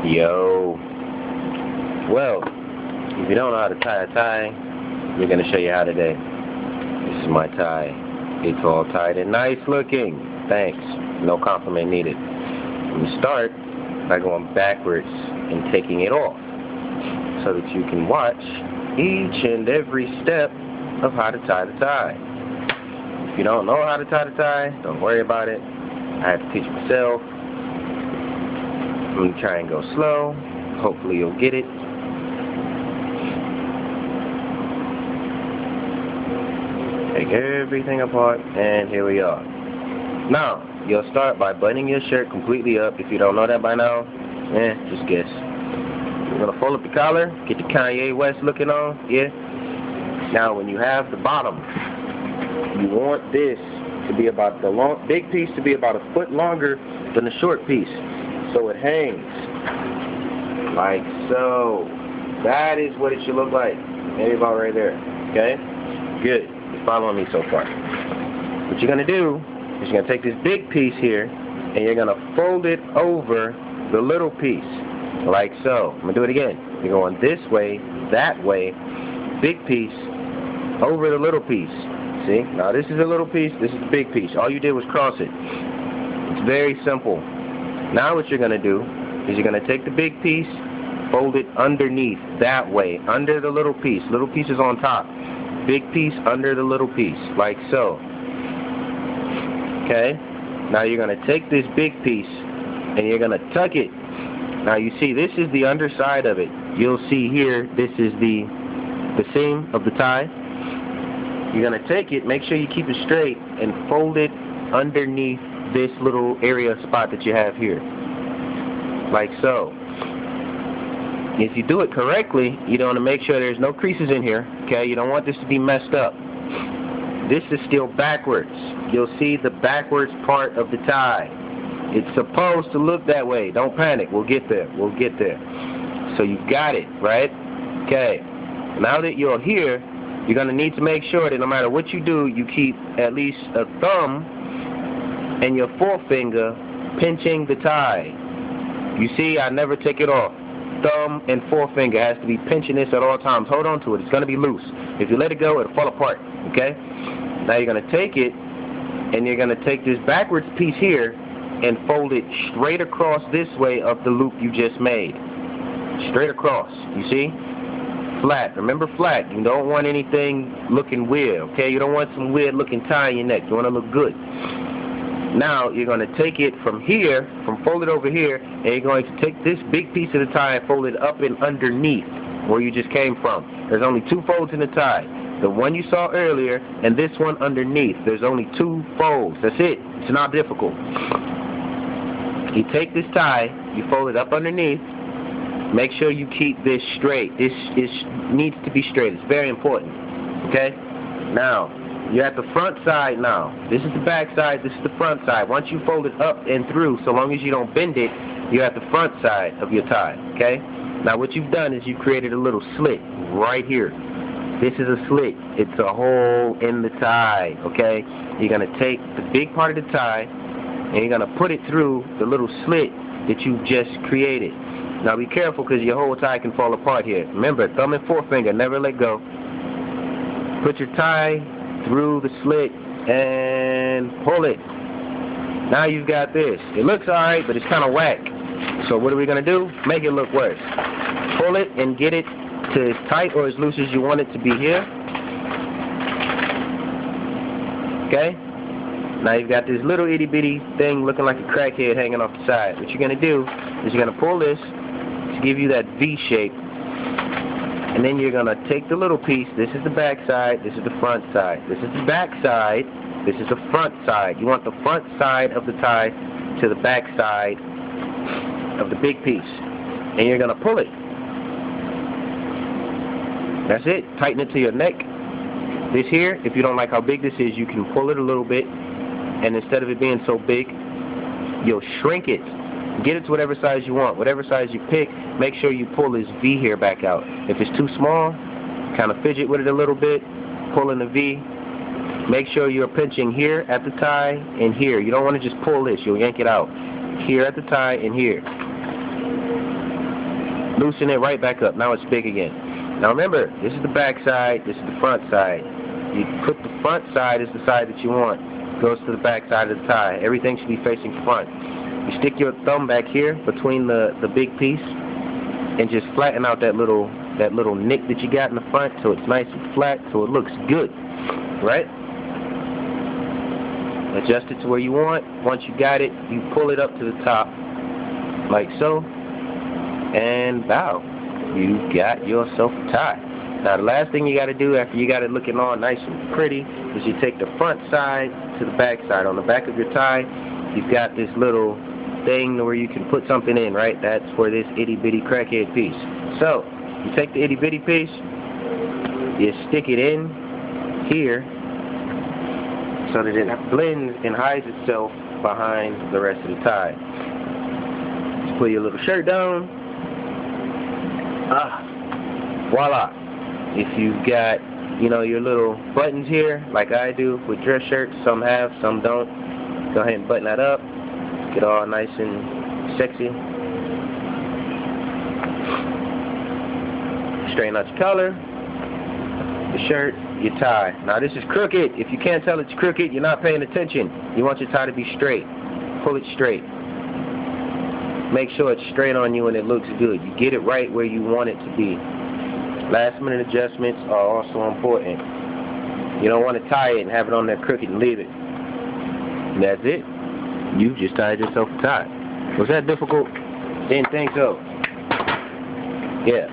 Yo. Well, if you don't know how to tie a tie, we're going to show you how today. This is my tie. It's all tied and nice looking. Thanks. No compliment needed. We start by going backwards and taking it off so that you can watch each and every step of how to tie the tie. If you don't know how to tie the tie, don't worry about it. I have to teach myself. I'm going to try and go slow. Hopefully you'll get it. Take everything apart, and here we are. Now, you'll start by buttoning your shirt completely up. If you don't know that by now, just guess. You're going to fold up the collar, get the Kanye West looking on, Now, when you have the bottom, you want this to be about the big piece to be about a foot longer than the short piece. So it hangs like so. That is what it should look like. Maybe about right there. Okay? Good. You're following me so far. What you're going to do is you're going to take this big piece here and you're going to fold it over the little piece. Like so. I'm going to do it again. You're going this way, that way, big piece, over the little piece. See? Now this is a little piece, this is the big piece. All you did was cross it. It's very simple. Now what you're going to do is you're going to take the big piece, fold it underneath, that way, under the little piece. Little piece is on top. Big piece under the little piece, like so. Okay? Now you're going to take this big piece and you're going to tuck it. Now you see, this is the underside of it. You'll see here, this is the seam of the tie. You're going to take it, make sure you keep it straight, and fold it underneath this little area spot that you have here. Like so. If you do it correctly, you want to make sure there's no creases in here. Okay, you don't want this to be messed up. This is still backwards. You'll see the backwards part of the tie. It's supposed to look that way. Don't panic. We'll get there. We'll get there. So you've got it, right? Okay. Now that you're here, you're going to need to make sure that no matter what you do, you keep at least a thumb and your forefinger pinching the tie. You see, I never take it off. Thumb and forefinger has to be pinching this at all times. Hold on to it. It's going to be loose. If you let it go, it'll fall apart. Okay? Now you're going to take it and you're going to take this backwards piece here and fold it straight across this way of the loop you just made. Straight across. You see? Flat. Remember, flat. You don't want anything looking weird, okay? You don't want some weird looking tie in your neck. You want to look good. Now, you're going to take it from here, fold it over here, and you're going to take this big piece of the tie and fold it up and underneath where you just came from. There's only two folds in the tie. The one you saw earlier and this one underneath. There's only two folds. That's it. It's not difficult. You take this tie, you fold it up underneath. Make sure you keep this straight. This needs to be straight. It's very important. Okay? Now, you're at the front side now. This is the back side. This is the front side. Once you fold it up and through, so long as you don't bend it, you're at the front side of your tie. Okay? Now, what you've done is you've created a little slit right here. This is a slit. It's a hole in the tie. Okay? You're going to take the big part of the tie and you're going to put it through the little slit that you've just created. Now be careful because your whole tie can fall apart here. Remember, thumb and forefinger, never let go. Put your tie through the slit and pull it. Now you've got this. It looks alright, but it's kind of whack. So what are we going to do? Make it look worse. Pull it and get it to as tight or as loose as you want it to be here. Okay? Now you've got this little itty bitty thing looking like a crackhead hanging off the side. What you're going to do is you're going to pull this to give you that V shape, and then you're going to take the little piece. This is the back side, this is the front side. This is the back side, this is the front side. You want the front side of the tie to the back side of the big piece, and you're going to pull it. That's it. Tighten it to your neck. This here, if you don't like how big this is, you can pull it a little bit, and instead of it being so big, you'll shrink it. Get it to whatever size you want. Whatever size you pick, make sure you pull this V here back out. If it's too small, kind of fidget with it a little bit, pull in the V. Make sure you're pinching here at the tie and here. You don't want to just pull this. You'll yank it out. Here at the tie and here. loosen it right back up. Now it's big again. Now remember, this is the back side, this is the front side. You put the front side as the side that you want. Goes to the back side of the tie. Everything should be facing front. You stick your thumb back here between the big piece and just flatten out that little nick that you got in the front so it's nice and flat so it looks good. Right? Adjust it to where you want. Once you got it, you pull it up to the top like so, and bow. You got yourself a tie. Now the last thing you got to do after you got it looking all nice and pretty is you take the front side to the back side. On the back of your tie, you've got this little thing where you can put something in, right? That's for this itty bitty crackhead piece. So you take the itty bitty piece, you stick it in here so that it blends and hides itself behind the rest of the tie. Just put your little shirt down. Voila. If you've got, you know, your little buttons here, like I do with dress shirts, some have, some don't, go ahead and button that up. Get all nice and sexy. Straighten out your collar, your shirt, your tie. Now this is crooked. If you can't tell it's crooked, you're not paying attention. You want your tie to be straight. Pull it straight. Make sure it's straight on you and it looks good. You get it right where you want it to be. Last minute adjustments are also important. You don't want to tie it and have it on there crooked and leave it. And that's it. You've just tied yourself a tie. Was that difficult? Didn't think so. Yeah.